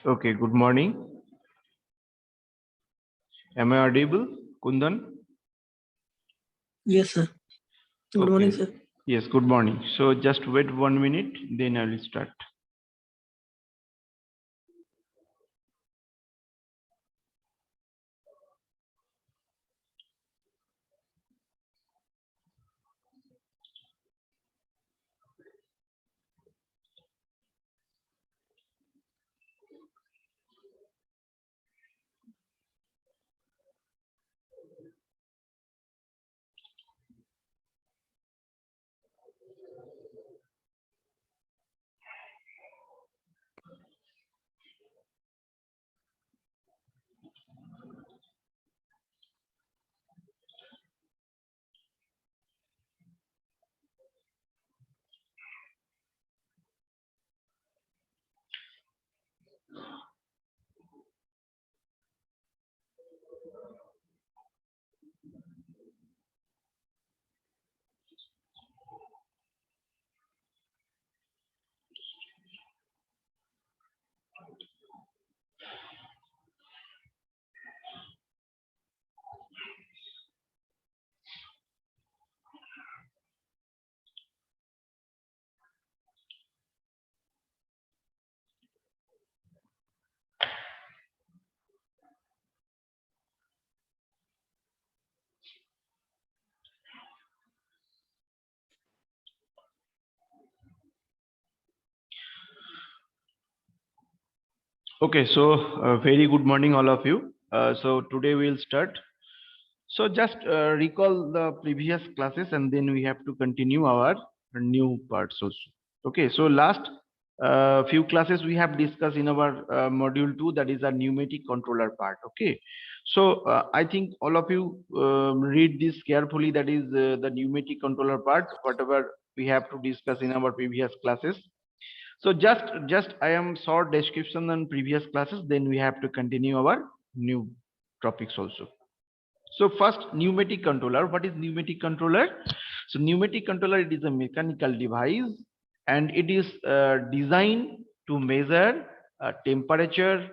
Okay, good morning. Am I audible, Kundan? Yes, sir. Good morning, Okay. sir. Yes, good morning. So just wait 1 minute, then I will start. Okay, so very good morning, all of you. So today we'll start. So just recall the previous classes and then we have to continue our new parts also. Okay, so last few classes we have discussed in our module 2, that is a pneumatic controller part. Okay, so I think all of you read this carefully, that is the pneumatic controller part, whatever we have to discuss in our previous classes. So just I am short description on previous classes, then we have to continue our new topics also. So first, pneumatic controller. What is pneumatic controller? So pneumatic controller, it is a mechanical device and it is designed to measure temperature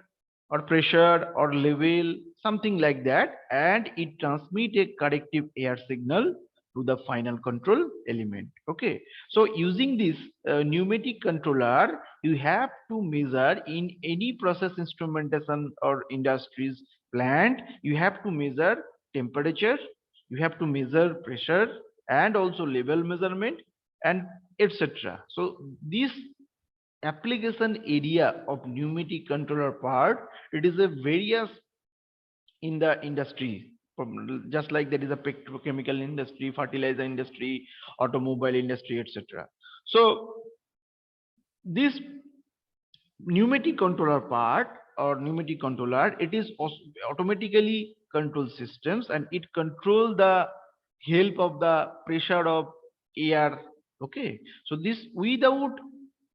or pressure or level, something like that, and it transmit a corrective air signal to the final control element. Okay, so using this pneumatic controller, you have to measure in any process instrumentation or industries plant, you have to measure temperature, you have to measure pressure and also level measurement and etc. So this application area of pneumatic controller part, it is a various in the industry, just like there is a petrochemical industry, fertilizer industry, automobile industry, etc. So this pneumatic controller part or pneumatic controller, it is automatically control systems and it control the help of the pressure of air. Okay, so this without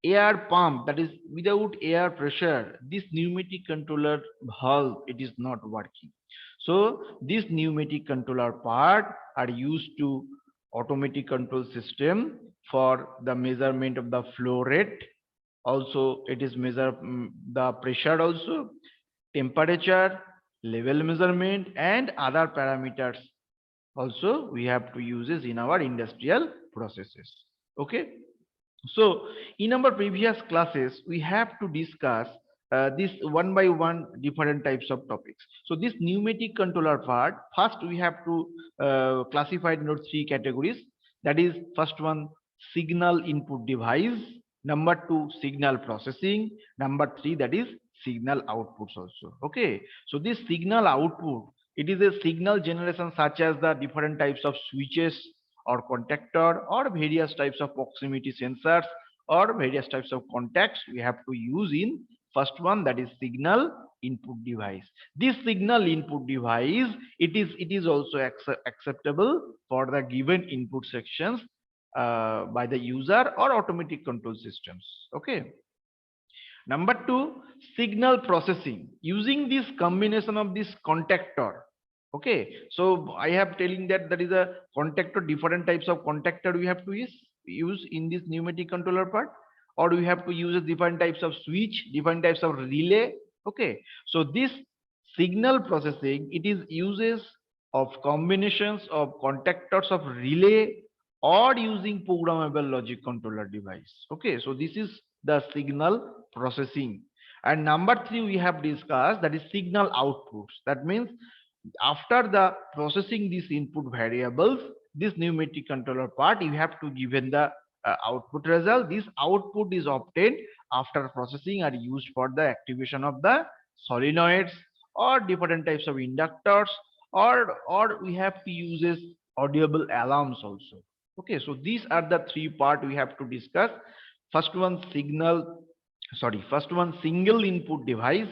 air pump, that is without air pressure, this pneumatic controller valve, it is not working. So this pneumatic controller part are used to automatic control system for the measurement of the flow rate, also it is measure the pressure also, temperature, level measurement and other parameters also we have to use this in our industrial processes. Okay, so in our previous classes we have to discuss this one by one different types of topics. So this pneumatic controller part, first we have to classify into three categories, that is first one, signal input device, number two, signal processing, number three, that is signal outputs also. Okay, so this signal output, it is a signal generation such as the different types of switches or contactor or various types of proximity sensors or various types of contacts we have to use in first one, that is signal input device. This signal input device, it is also acceptable for the given input sections by the user or automatic control systems. Okay, number two, signal processing using this combination of this contactor. Okay, so I have telling that there is a contactor, different types of contactor we have to use in this pneumatic controller part, or we have to use different types of switch, different types of relay, Okay, so this signal processing, it is uses of combinations of contactors of relay or using programmable logic controller device. Okay, so this is the signal processing. And number three, we have discussed, that is signal outputs. That means after the processing these input variables, this pneumatic controller part, you have to given the output result. This output is obtained after processing are used for the activation of the solenoids or different types of inductors, or we have to use audible alarms also. Okay, so these are the three part we have to discuss. First one, first one, single input device.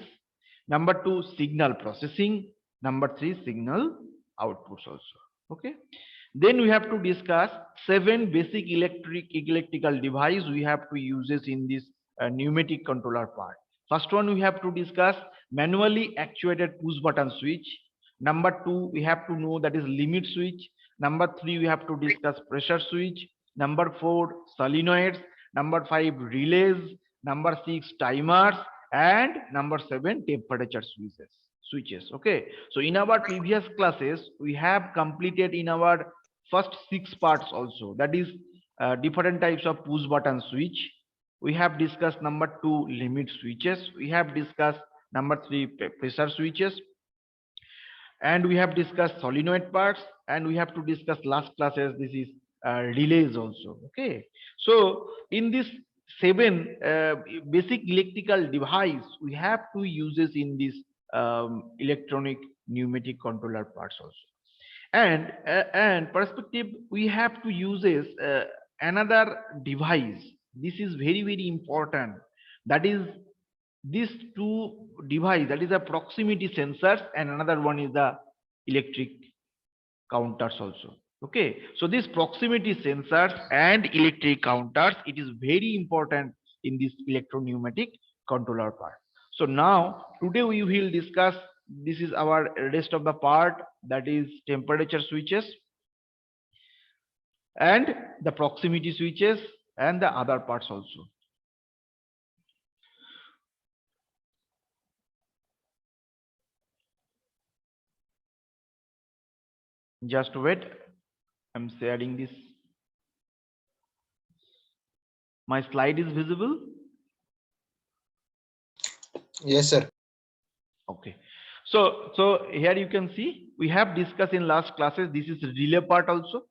Number two, signal processing. Number three, signal outputs also. Okay, then we have to discuss seven basic electrical device we have to uses in this pneumatic controller part. First one, we have to discuss manually actuated push button switch. Number two, we have to know, that is limit switch. Number three, we have to discuss pressure switch. Number four, solenoids. Number five, relays. Number six, timers. And number seven, temperature switches. Okay, so in our previous classes we have completed in our first six parts also, that is different types of push button switch. We have discussed number two, limit switches. We have discussed number three, pressure switches, and we have discussed solenoid parts, and we have to discuss last classes, this is relays also. Okay, so in this seven basic electrical device we have to uses in this electronic pneumatic controller parts also. And perspective, we have to uses another device. This is very important, that is these two device, that is a proximity sensors, and another one is the electric counters also. Okay, so these proximity sensors and electric counters, it is very important in this electro-pneumatic controller part. So now today we will discuss, this is our rest of the part, that is temperature switches and the proximity switches and the other parts also. Just wait, I'm sharing this. My slide is visible? Yes, sir. Okay, so here you can see we have discussed in last classes, this is relay part also.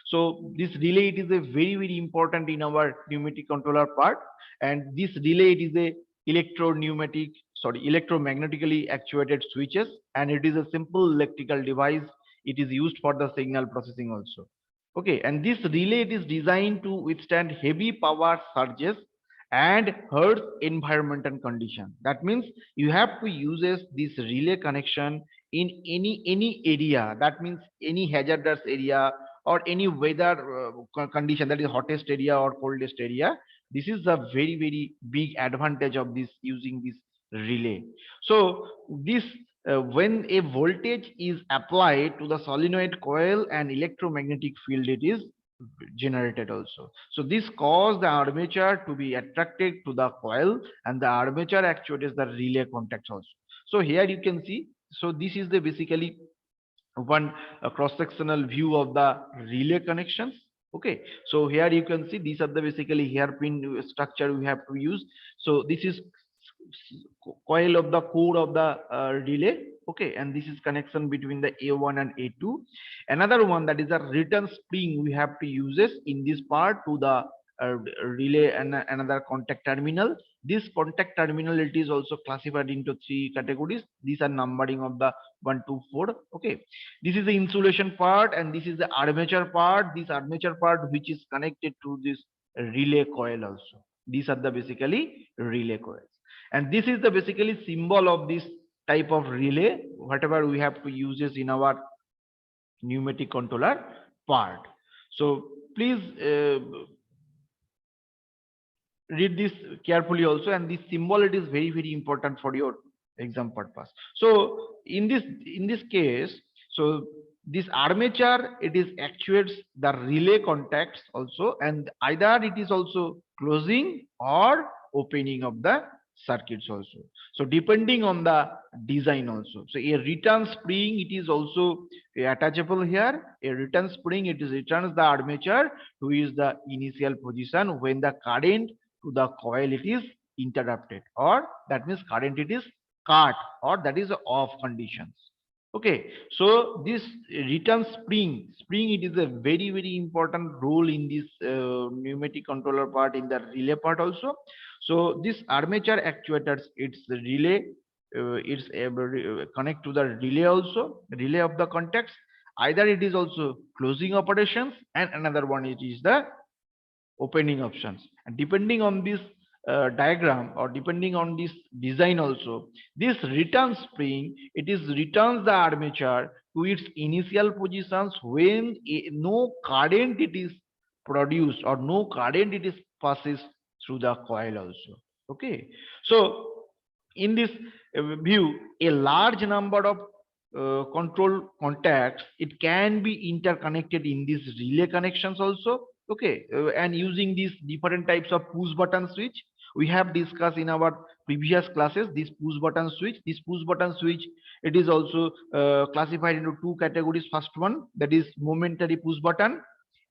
So this relay, it is a very important in our pneumatic controller part, and this relay, it is a electromagnetically actuated switches, and it is a simple electrical device. It is used for the signal processing also. Okay, and this relay, it is designed to withstand heavy power surges and harsh environmental condition. That means you have to use this relay connection in any area, that means any hazardous area or any weather condition, that is hottest area or coldest area. This is a very big advantage of this using this relay. So this when a voltage is applied to the solenoid coil and electromagnetic field, it is generated also. So this cause the armature to be attracted to the coil, and the armature actuates the relay contacts also. So here you can see, so this is the basically one cross-sectional view of the relay connections. Okay, so here you can see these are the basically hairpin structure we have to use. So this is coil of the core of the relay. Okay, and this is connection between the A1 and A2. Another one, that is a return spring we have to use this in this part to the relay and another contact terminal. This contact terminal, it is also classified into three categories. These are numbering of the 1 to 4. Okay, this is the insulation part, and this is the armature part. This armature part which is connected to this relay coil also. These are the basically relay coils, and this is the basically symbol of this type of relay whatever we have to use this in our pneumatic controller part. So please read this carefully also, and this symbol, it is very important for your exam purpose. So in this case, so this armature, it is actuates the relay contacts also, and either it is also closing or opening of the circuits also. So depending on the design also. So a return spring, it is also attachable here. A return spring, it is returns the armature to is the initial position when the current to the coil it is interrupted, or that means current it is cut, or that is off conditions. Okay, so this return spring, it is a very important role in this pneumatic controller part, in the relay part also. So this armature actuators, it's the relay, it's able to connect to the relay also, relay of the contacts. Either it is also closing operations, and another one it is the opening options. And depending on this diagram, or depending on this design also, this return spring, it is returns the armature to its initial positions when no current it is produced, or no current it is passes through the coil also. Okay, so in this view, a large number of control contacts, it can be interconnected in these relay connections also. Okay, and using these different types of push button switch, we have discussed in our previous classes this push button switch. This push button switch, it is also classified into two categories. First one, that is momentary push button,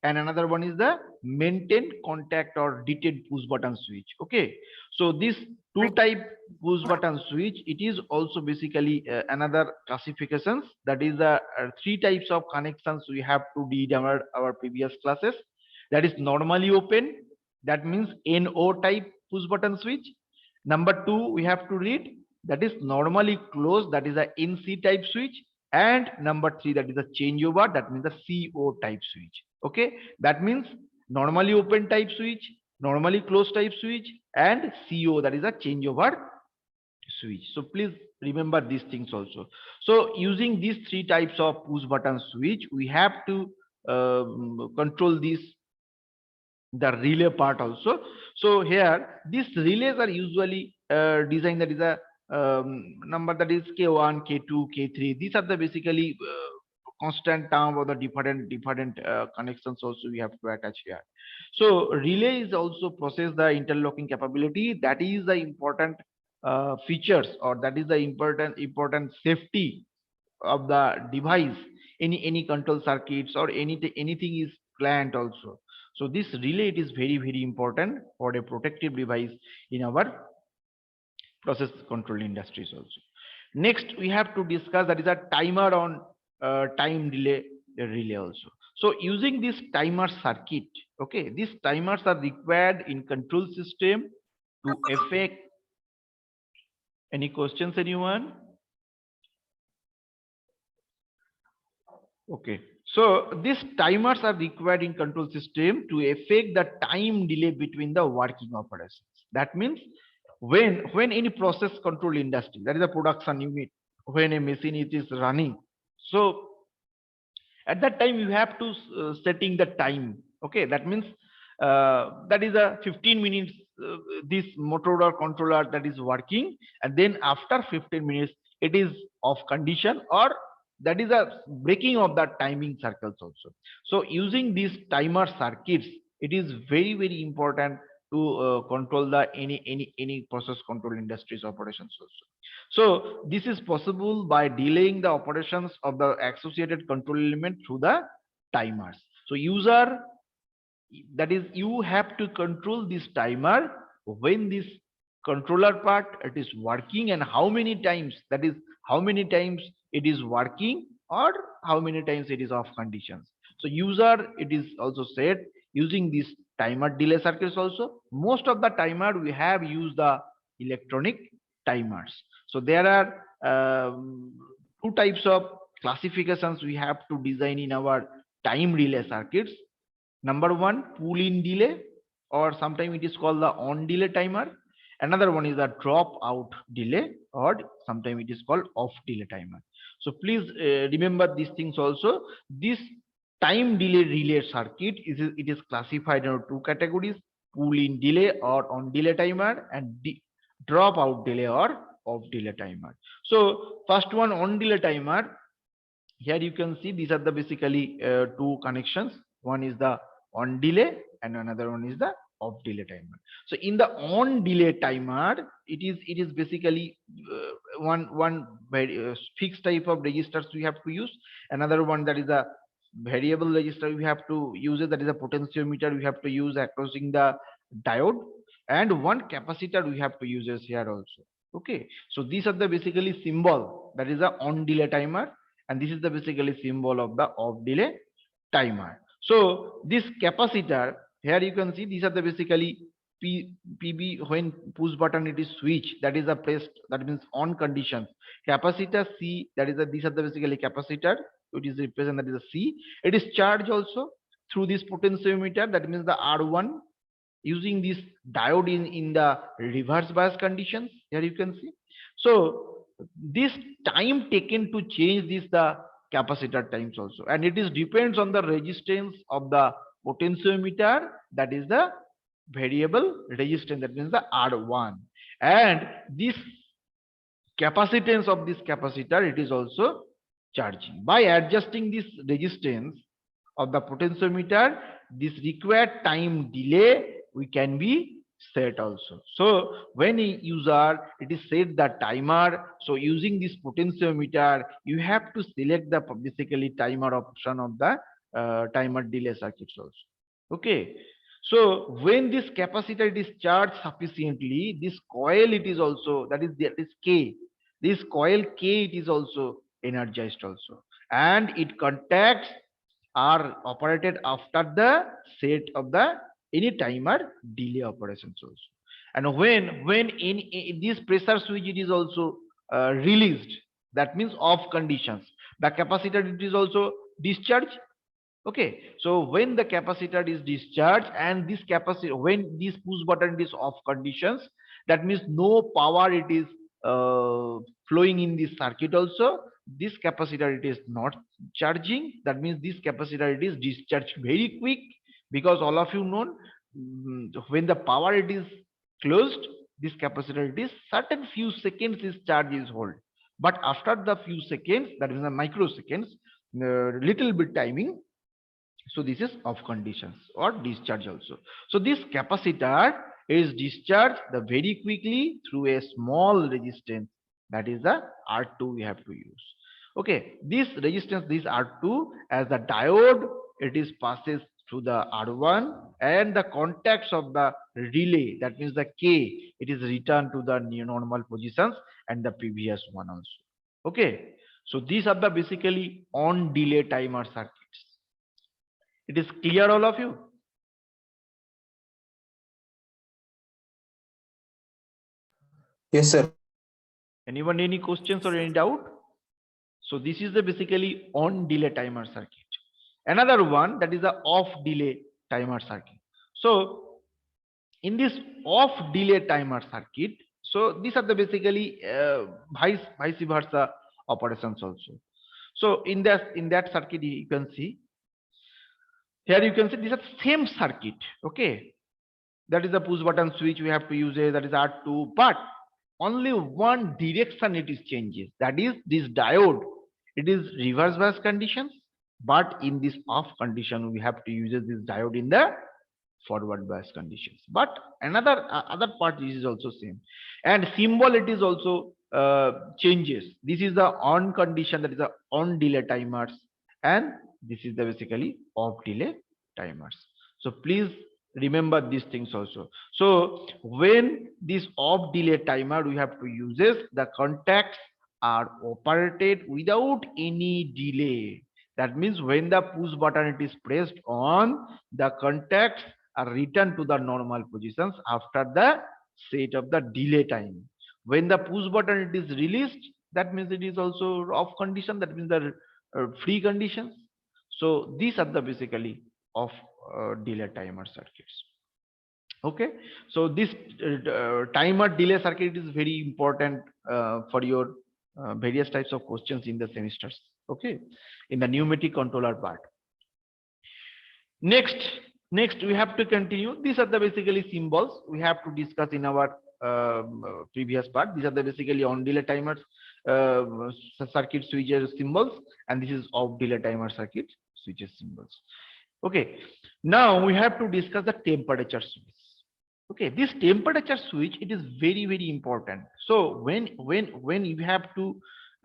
and another one is the maintained contact or detained push button switch. Okay, so this two type push button switch, it is also basically another classifications, that is the three types of connections we have to read our previous classes. That is normally open, that means NO type push button switch. Number two, we have to read, that is normally closed, that is a NC type switch. And number three, that is a changeover, that means the CO type switch. Okay, that means normally open type switch, normally closed type switch, and CO, that is a changeover switch. So please remember these things also. So using these three types of push button switch, we have to control this, the relay part also. So here these relays are usually designed, that is a number, that is K1, K2, K3. These are the basically constant term, or the different connections also we have to attach here. So relay is also process the interlocking capability. That is the important features, or that is the important safety of the device. Any control circuits or anything is planned also. So this relay, it is very important for a protective device in our process control industries also. Next, we have to discuss, that is a timer on time delay relay also. So using this timer circuit, okay, these timers are required in control system to affect. Any questions, anyone? Okay, so these timers are required in control system to affect the time delay between the working operations. That means when any process control industry, that is a production unit, when a machine it is running, so at that time you have to setting the time. Okay, that means that is a 15 minutes this motor or controller that is working, and then after 15 minutes it is off condition, or that is a breaking of the timing circles also. So using these timer circuits, it is very important to control the any process control industries operations also. So this is possible by delaying the operations of the associated control element through the timers. So user, that is, you have to control this timer when this controller part it is working, and how many times, that is how many times it is working, or how many times it is off conditions. So user, it is also said using this timer delay circuits also. Most of the timer we have used the electronic timers. So there are two types of classifications we have to design in our time relay circuits. Number one, pull in delay, or sometimes it is called the on delay timer. Another one is a drop out delay, or sometimes it is called off delay timer. So please remember these things also. This time delay relay circuit it is classified into two categories: pull in delay or on delay timer, and drop out delay or off delay timer. So first one, on delay timer. Here you can see these are the basically two connections. One is the on delay and another one is the off delay timer. So in the on delay timer, it is basically one very fixed type of registers we have to use. Another one, that is a variable register we have to use it, that is a potentiometer we have to use crossing the diode, and one capacitor we have to use it here also. Okay, so these are the basically symbol, that is a on delay timer, and this is the basically symbol of the off delay timer. So this capacitor, here you can see these are the basically PB, when push button it is switch, that is a pressed, that means on conditions. Capacitor C, that is these are the basically capacitor, it is represent, that is a C. It is charged also through this potentiometer, that means the R1, using this diode in the reverse bias conditions. Here you can see. So this time taken to change this the capacitor times also, and it is depends on the resistance of the potentiometer, that is the variable resistance, that means the R1, and this capacitance of this capacitor, it is also charging. By adjusting this resistance of the potentiometer, this required time delay we can be set also. So when a user, it is set the timer, so using this potentiometer you have to select the basically timer option of the timer delay circuits also. Okay, so when this capacitor it is charged sufficiently, this coil it is also, that is K, this coil K, it is also energized also, and it contacts are operated after the set of the any timer delay operations also. And when in this pressure switch it is also released, that means off conditions, the capacitor it is also discharged. Okay, so when the capacitor is discharged and this capacitor, when this push button is off conditions, that means no power it is flowing in this circuit also, this capacitor it is not charging, that means this capacitor it is discharged very quick, because all of you know, when the power it is closed, this capacitor it is certain few seconds this charge is hold, but after the few seconds, that is the microseconds, little bit timing, so this is off conditions or discharge also. So this capacitor is discharged the very quickly through a small resistance, that is the R2 we have to use. Okay, this resistance, this R2, as the diode it is passes through the R1, and the contacts of the relay, that means the K, it is returned to the new normal positions and the previous one also. Okay, so these are the basically on delay timer circuits. It is clear, all of you? Yes, sir. Anyone any questions or any doubt? So this is the basically on delay timer circuit. Another one, that is the off delay timer circuit. So in this off delay timer circuit, so these are the basically vice versa operations also. So in that circuit you can see, here you can see these are same circuit. Okay, that is the push button switch we have to use it, that is R2, but only one direction it is changes, that is this diode, it is reverse bias conditions, but in this off condition we have to use this diode in the forward bias conditions. But another other part is also same, and symbol it is also changes. This is the on condition, that is the on delay timers, and this is the basically off delay timers. So please remember these things also. So when this off delay timer we have to use this, the contacts are operated without any delay. That means when the push button it is pressed on, the contacts are returned to the normal positions after the set of the delay time. When the push button it is released, that means it is also off condition, that means the free conditions. So these are the basically off delay timer circuits. Okay, so this timer delay circuit is very important for your various types of questions in the semesters. Okay, in the pneumatic controller part. Next we have to continue. These are the basically symbols we have to discuss in our previous part. These are the basically on delay timers circuit switches symbols, and this is off delay timer circuit switches symbols. Okay, now we have to discuss the temperature switch. Okay, this temperature switch, it is very, very important. So when you have to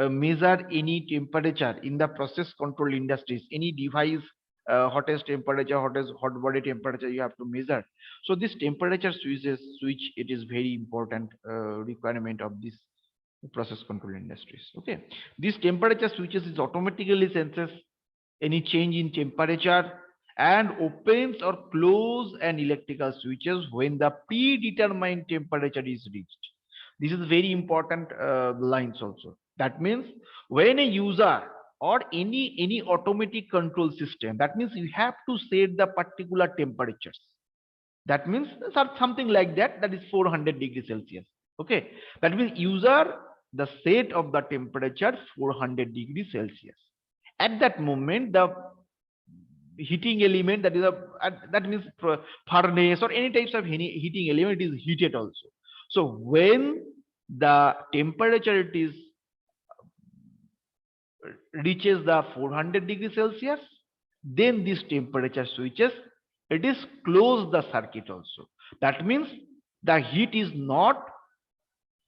measure any temperature in the process control industries, any device, hottest temperature, hottest hot body temperature you have to measure. So this temperature switch, it is very important requirement of this process control industries. Okay, this temperature switches is automatically senses any change in temperature and opens or close an electrical switches when the predetermined temperature is reached. This is very important lines also. That means when a user or any automatic control system, that means you have to set the particular temperatures. That means something like that, that is 400 degrees Celsius. Okay, that means user the set of the temperature 400 degrees Celsius. At that moment, the heating element, that is a that means furnace or any types of heating element is heated also. So when the temperature it is reaches the 400 degrees Celsius, then this temperature switches, it is close the circuit also. That means the heat is not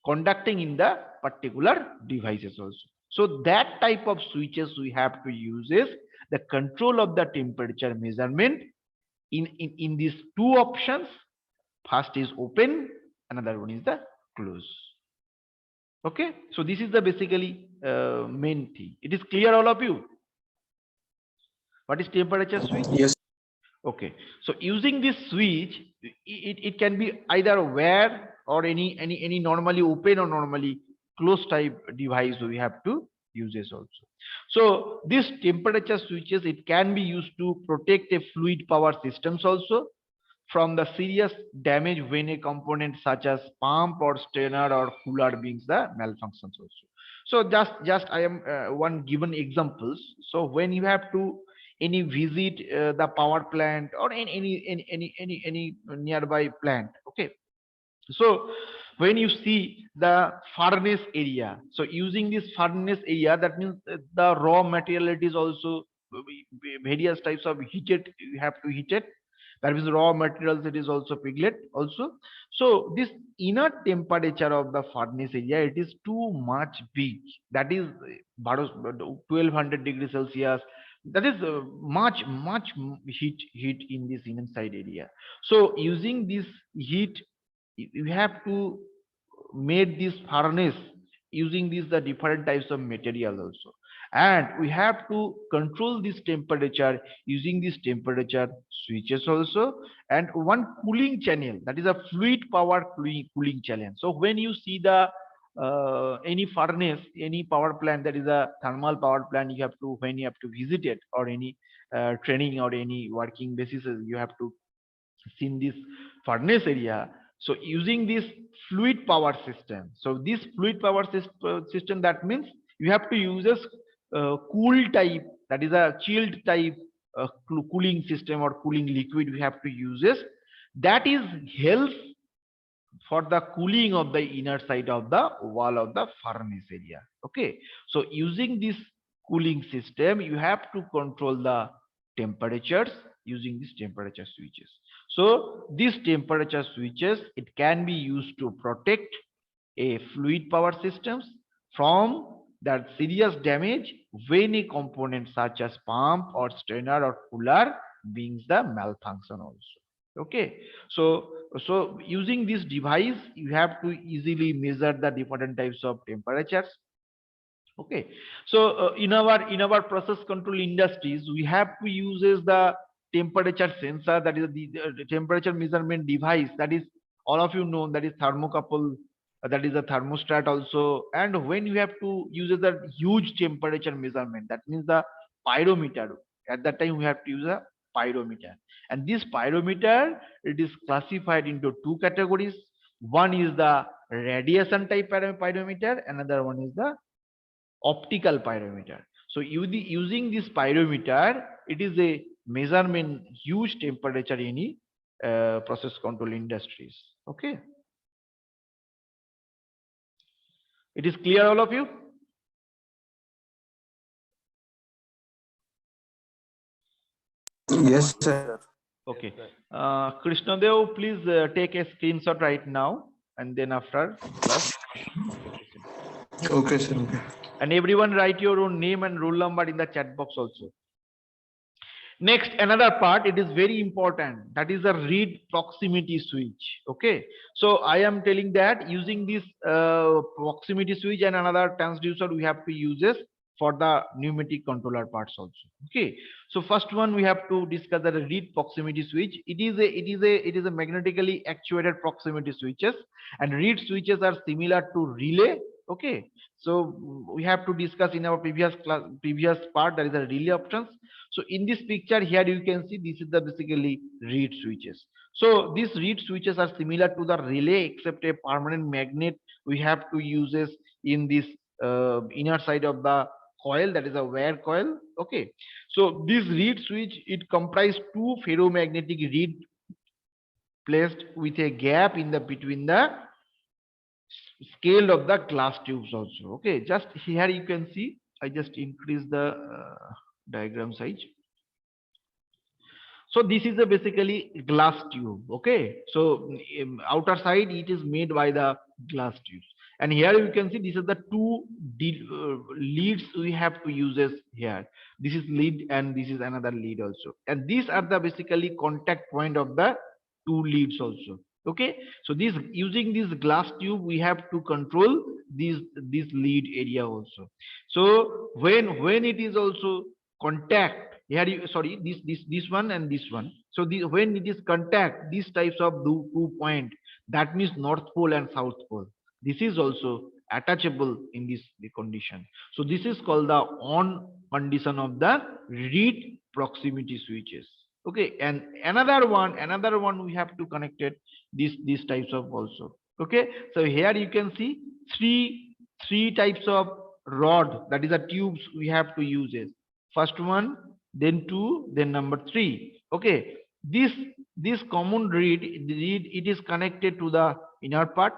conducting in the particular devices also. So that type of switches we have to use is the control of the temperature measurement in these two options. First is open, another one is the close. Okay, so this is the basically main thing. It is clear all of you? What is temperature switch? Yes. Okay, so using this switch, it can be either wire or any normally open or normally closed type device we have to use this also. So this temperature switches, it can be used to protect a fluid power systems also from the serious damage when a component such as pump or strainer or cooler brings the malfunctions also. So just I am one given examples. So when you have to any visit the power plant or any nearby plant. Okay, so when you see the furnace area, so using this furnace area, that means the raw material, it is also various types of heated, you have to heat it. That means raw materials, it is also piglet also. So this inner temperature of the furnace area, it is too much big, that is 1200 degrees Celsius. That is much heat in this inside area. So using this heat, you have to made this furnace using these the different types of material also, and we have to control this temperature using this temperature switches also, and one cooling channel, that is a fluid power cooling channel. So when you see the any furnace, any power plant, that is a thermal power plant, you have to, when you have to visit it, or any training or any working basis, you have to see in this furnace area. So using this fluid power system, so this fluid power system, that means you have to use a cool type, that is a chilled type cooling system or cooling liquid we have to use this, that is helps for the cooling of the inner side of the wall of the furnace area. Okay, so using this cooling system, you have to control the temperatures using these temperature switches. So these temperature switches, it can be used to protect a fluid power systems from that serious damage when a component such as pump or strainer or cooler brings the malfunction also. Okay, so using this device, you have to easily measure the different types of temperatures. Okay, so in our process control industries, we have to use the temperature sensor, that is the temperature measurement device, that is all of you know, that is thermocouple, that is a thermostat also. And when you have to use the huge temperature measurement, that means the pyrometer, at that time we have to use a pyrometer. And this pyrometer, it is classified into two categories. One is the radiation type pyrometer, another one is the optical pyrometer. So using this pyrometer, it is a measurement huge temperature in any process control industries. Okay, it is clear all of you? Yes, sir. Okay. Krishnadev, please take a screenshot right now, and then after class. Okay, sir. Okay. And everyone write your own name and roll number in the chat box also. Next, another part, it is very important. That is a read proximity switch. Okay. So I am telling that using this proximity switch and another transducer, we have to use this for the pneumatic controller parts also. Okay. So first one, we have to discuss the read proximity switch. It is a magnetically actuated proximity switches, and read switches are similar to relay. Okay. So we have to discuss in our previous part, there is a relay options. So in this picture here, you can see this is the basically reed switches. So these reed switches are similar to the relay, except a permanent magnet we have to use this in this inner side of the coil, that is a wire coil. Okay. So this reed switch, it comprises two ferromagnetic reed placed with a gap in the between the scale of the glass tubes also. Okay. Just here you can see, I just increase the diagram size. So this is a basically glass tube. Okay. So outer side, it is made by the glass tubes. And here you can see this is the two leads we have to use as here. This is lead and this is another lead also. And these are the basically contact point of the two leads also. Okay. So this using this glass tube, we have to control this lead area also. So when it is also contact, here you, sorry, this one and this one. So when it is contact, these types of two point, that means north pole and south pole, this is also attachable in this the condition. So this is called the on condition of the read proximity switches. Okay. And another one we have to connect it these types of also. Okay. So here you can see three types of rod, that is the tubes we have to use it. First one, then two, then number three. Okay. This common reed, it is connected to the inner part.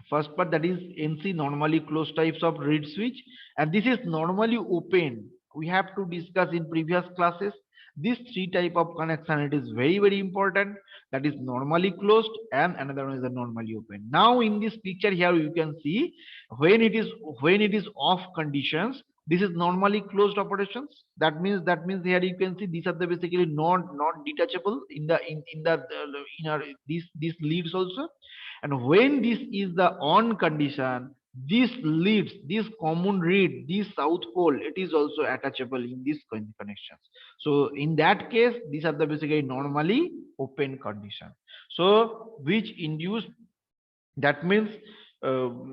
First part, that is NC, normally closed types of reed switch, and this is normally open. We have to discuss in previous classes. These three type of connection, it is very important. That is normally closed, and another one is a normally open. Now in this picture here, you can see when it is off conditions, this is normally closed operations. That means here you can see these are the basically not detachable in the inner these leads also. And when this is the on condition, this leads, this common reed, this south pole, it is also attachable in these connections. So in that case, these are the basically normally open condition. So which induce, that means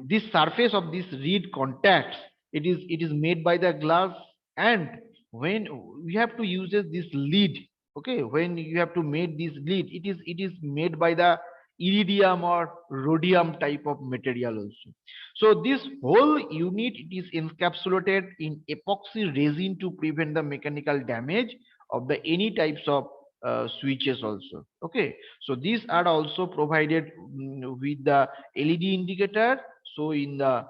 this surface of this reed contacts, it is made by the glass, and when we have to use this lead, okay, when you have to make this lead, it is made by the iridium or rhodium type of material also. So this whole unit, it is encapsulated in epoxy resin to prevent the mechanical damage of the any types of switches also. Okay. So these are also provided with the LED indicator, so in the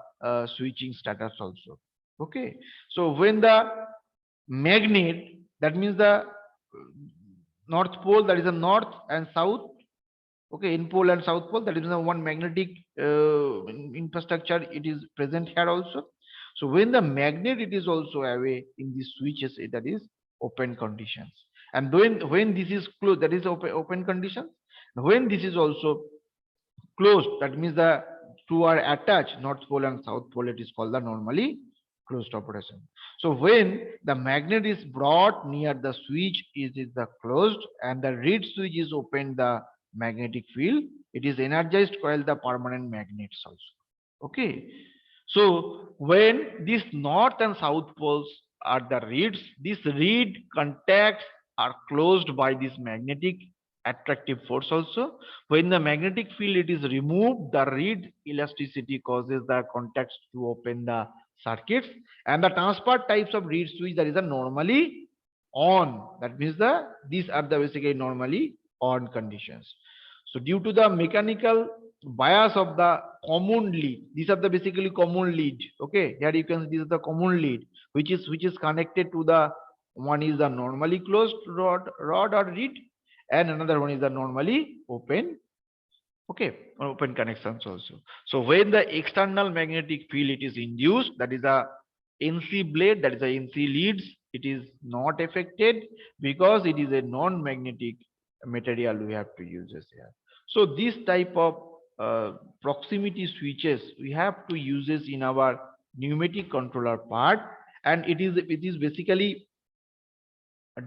switching status also. Okay. So when the magnet, that means the north pole, that is the north and south, okay, in pole and south pole, that is the one magnetic infrastructure, it is present here also. So when the magnet, it is also away in these switches, that is open conditions. And when this is closed, that is open conditions. When this is also closed, that means the two are attached, north pole and south pole, it is called the normally closed operation. So when the magnet is brought near the switch, it is the closed, and the reed switch is opened, the magnetic field, it is energized coil, the permanent magnets also. Okay. So when these north and south poles are the reeds, these reed contacts are closed by this magnetic attractive force also. When the magnetic field it is removed, the reed elasticity causes the contacts to open the circuits, and the transport types of reed switch, that is a normally on, that means these are the basically normally on conditions. So due to the mechanical bias of the common lead, these are the basically common lead. Okay, here you can see this is the common lead, which is connected to the one is the normally closed rod or reed, and another one is the normally open, okay, open connections also. So when the external magnetic field it is induced, that is a NC blade, that is a NC leads, it is not affected because it is a non-magnetic material we have to use this here. So this type of proximity switches we have to use this in our pneumatic controller part, and it is basically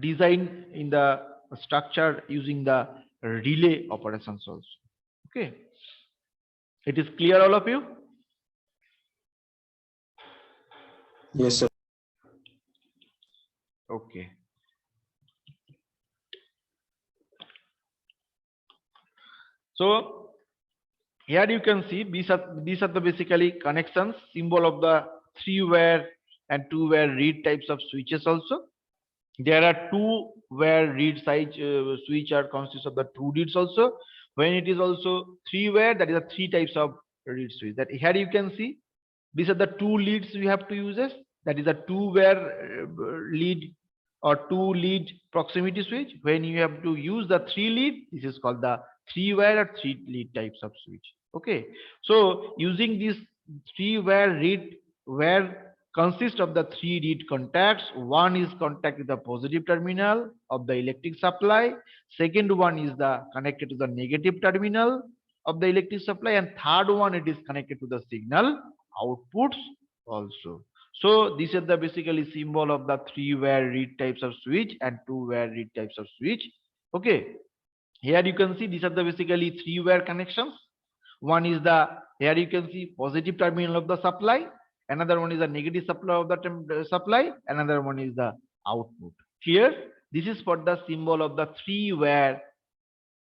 designed in the structure using the relay operations also. Okay, it is clear all of you? Yes, sir. Okay. So here you can see these are the basically connections, symbol of the 3-wire and 2-wire reed types of switches also. There are 2-wire reed size switch are consists of the 2 reeds also. When it is also 3-wire, that is a 3 types of reed switch. That here you can see these are the 2 leads we have to use this. That is a 2-wire lead or 2 lead proximity switch. When you have to use the 3 lead, this is called the 3-wire or 3 lead types of switch. Okay, so using these 3-wire reed where consist of the 3 reed contacts. One is contact with the positive terminal of the electric supply. Second one is the connected to the negative terminal of the electric supply, and third one it is connected to the signal outputs also. So these are the basically symbol of the 3-wire reed types of switch and 2-wire reed types of switch. Okay, here you can see these are the basically 3-wire connections. One is the, here you can see positive terminal of the supply, another one is the negative supply of the supply, another one is the output. Here this is for the symbol of the 3-wire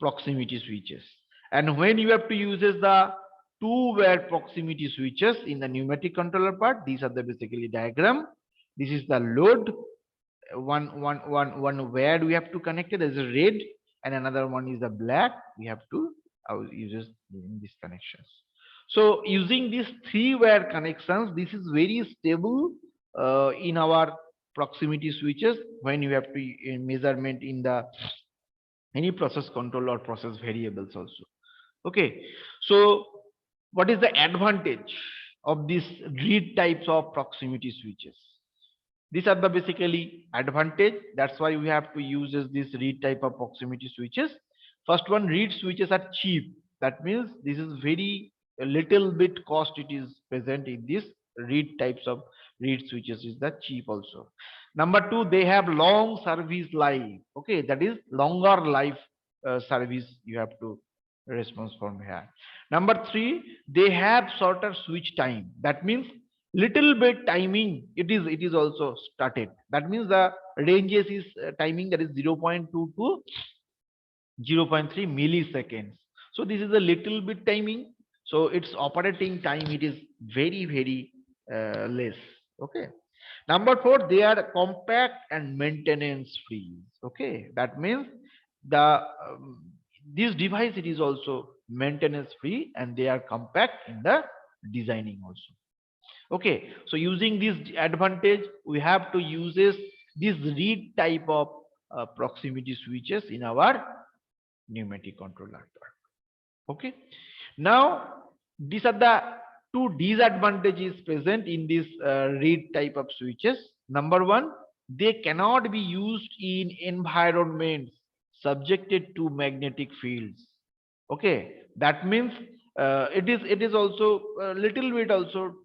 proximity switches. And when you have to use the 2-wire proximity switches in the pneumatic controller part, these are the basically diagram. This is the load, one wire we have to connect it as a red, and another one is the black we have to use in these connections. So using these 3-wire connections, this is very stable in our proximity switches when you have to measurement in the any process control or process variables also. Okay, so what is the advantage of these reed types of proximity switches? These are the basically advantage. That's why we have to use this reed type of proximity switches. First one, reed switches are cheap. That means this is very a little bit cost it is present in this reed types of reed switches is the cheap also. Number 2, they have long service life. Okay, that is longer life service you have to response from here. Number 3, they have shorter switch time. That means little bit timing it is also started. That means the ranges is timing that is 0.2 to 0.3 milliseconds. So this is a little bit timing. So its operating time it is very less. Okay. Number 4, they are compact and maintenance free. Okay, that means the this device it is also maintenance free and they are compact in the designing also. Okay, so using this advantage, we have to use this reed type of proximity switches in our pneumatic controller. Okay, now these are the 2 disadvantages present in this reed type of switches. Number 1, they cannot be used in environments subjected to magnetic fields. Okay, that means it is also a little bit also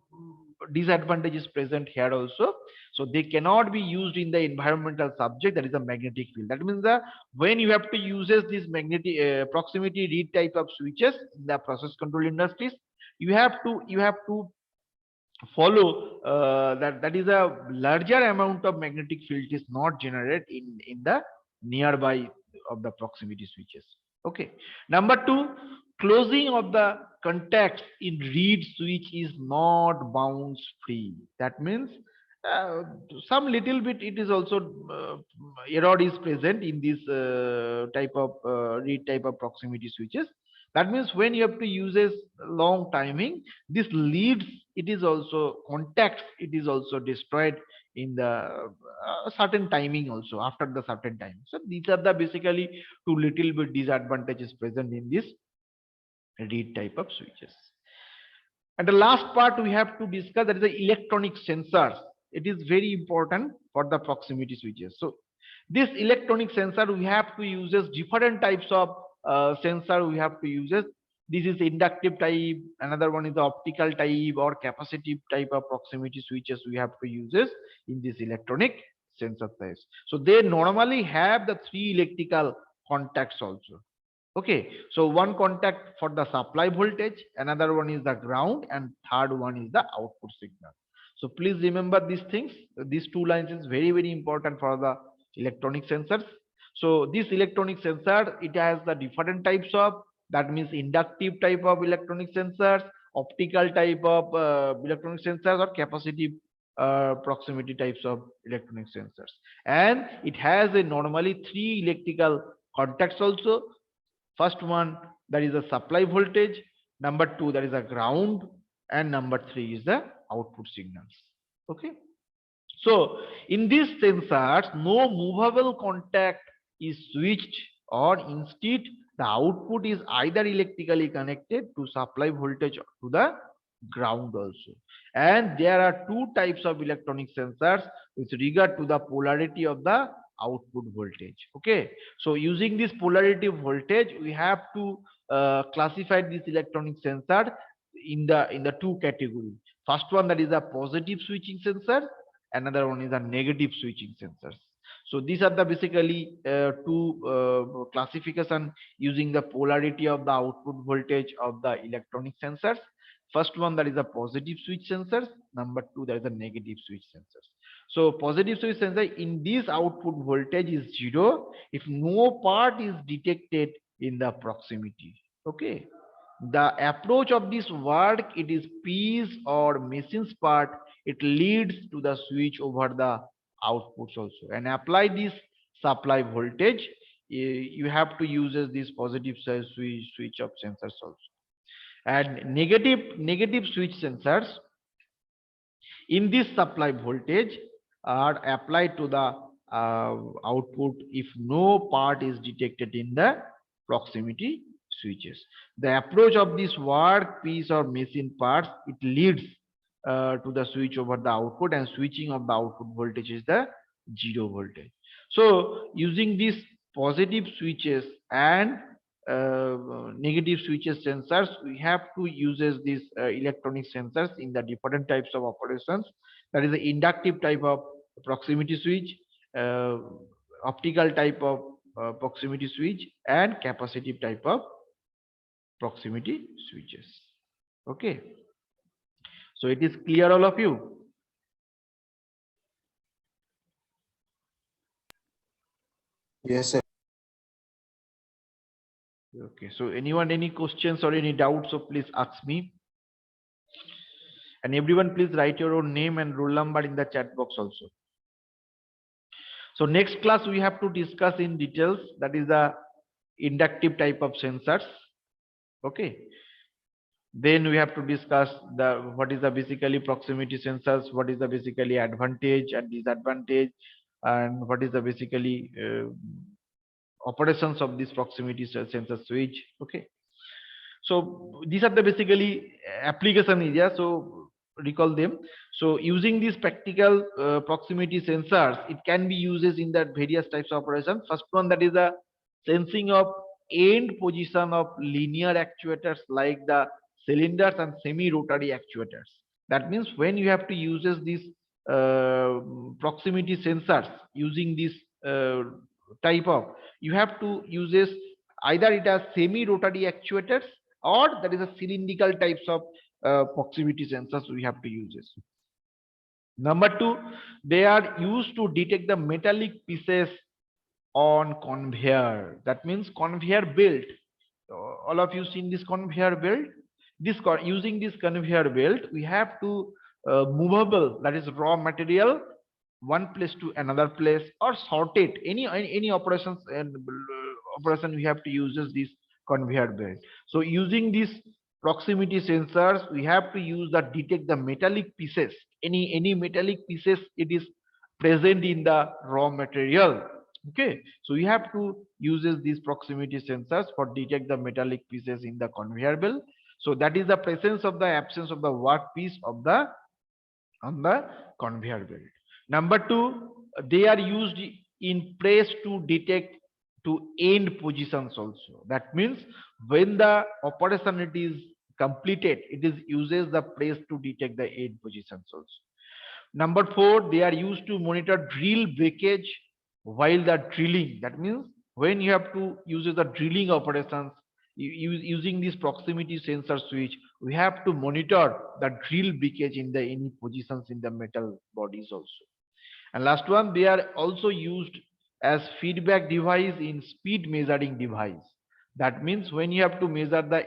disadvantages present here also. So they cannot be used in the environmental subject that is a magnetic field. That means that when you have to use this magnetic proximity reed type of switches in the process control industries, you have to follow that is a larger amount of magnetic field is not generated in the nearby of the proximity switches. Okay, number 2, closing of the contacts in reed switch is not bounce free. That means some little bit it is also error is present in this type of reed type of proximity switches. That means when you have to use a long timing, this leads it is also contacts it is also destroyed in the certain timing also after the certain time. So these are the basically two little bit disadvantages present in this read type of switches. And the last part we have to discuss, that is the electronic sensors. It is very important for the proximity switches. So this electronic sensor we have to use different types of sensor we have to use. This is inductive type, another one is the optical type or capacitive type of proximity switches we have to use in this electronic sensor types. So they normally have the three electrical contacts also. Okay, so one contact for the supply voltage, another one is the ground, and third one is the output signal. So please remember these things. These two lines is very, very important for the electronic sensors. So this electronic sensor, it has the different types of, that means inductive type of electronic sensors, optical type of electronic sensors, or capacitive proximity types of electronic sensors. And it has a normally three electrical contacts also. First one, that is the supply voltage. Number two, that is the ground. And number three is the output signals. Okay. So in these sensors, no movable contact is switched, or instead the output is either electrically connected to supply voltage or to the ground also. And there are two types of electronic sensors with regard to the polarity of the output voltage. Okay, so using this polarity voltage, we have to classify this electronic sensor in the two categories. First one, that is a positive switching sensor, another one is a negative switching sensors. So these are the basically two classification using the polarity of the output voltage of the electronic sensors. First one, that is a positive switch sensors. Number two, that is a negative switch sensors. So positive switch sensor, in this output voltage is 0 if no part is detected in the proximity. Okay. The approach of this work, it is piece or machine's part, it leads to the switch over the outputs also, and apply this supply voltage. You have to use this positive switch of sensors also. And negative switch sensors, in this supply voltage are applied to the output if no part is detected in the proximity switches. The approach of this work piece or machine parts, it leads to the switch over the output, and switching of the output voltage is the 0 voltage. So using these positive switches and negative switches sensors, we have to use these electronic sensors in the different types of operations. That is the inductive type of proximity switch, optical type of proximity switch, and capacitive type of proximity switches. Okay, so it is clear, all of you? Yes, sir. Okay, so anyone any questions or any doubts, so please ask me. And everyone, please write your own name and roll number in the chat box also. So next class we have to discuss in details, that is the inductive type of sensors. Okay, then we have to discuss the what is the basically proximity sensors, what is the basically advantage and disadvantage, and what is the basically operations of this proximity sensor switch. Okay, so these are the basically application area, so recall them. So using these practical proximity sensors, it can be used in that various types of operations. First one, that is the sensing of end position of linear actuators like the cylinders and semi-rotary actuators. That means when you have to use these proximity sensors using this type of, you have to use this either it has semi-rotary actuators or that is a cylindrical types of proximity sensors we have to use this. Number two, they are used to detect the metallic pieces on conveyor. That means conveyor belt. All of you seen this conveyor belt? This using this conveyor belt, we have to movable, that is raw material, one place to another place, or sort it. Any operations and operation we have to use this conveyor belt. So using these proximity sensors, we have to use that detect the metallic pieces. Any metallic pieces it is present in the raw material. Okay, so we have to uses these proximity sensors for detect the metallic pieces in the conveyor belt. So that is the presence of the absence of the work piece of the on the conveyor belt. Number two, they are used in press to detect to end positions also. That means when the operation it is completed, it is uses the press to detect the end positions also. Number four, they are used to monitor drill breakage while the drilling. That means when you have to use the drilling operations, using this proximity sensor switch, we have to monitor the drill breakage in the any positions in the metal bodies also. And last one, they are also used as feedback device in speed measuring device. That means when you have to measure the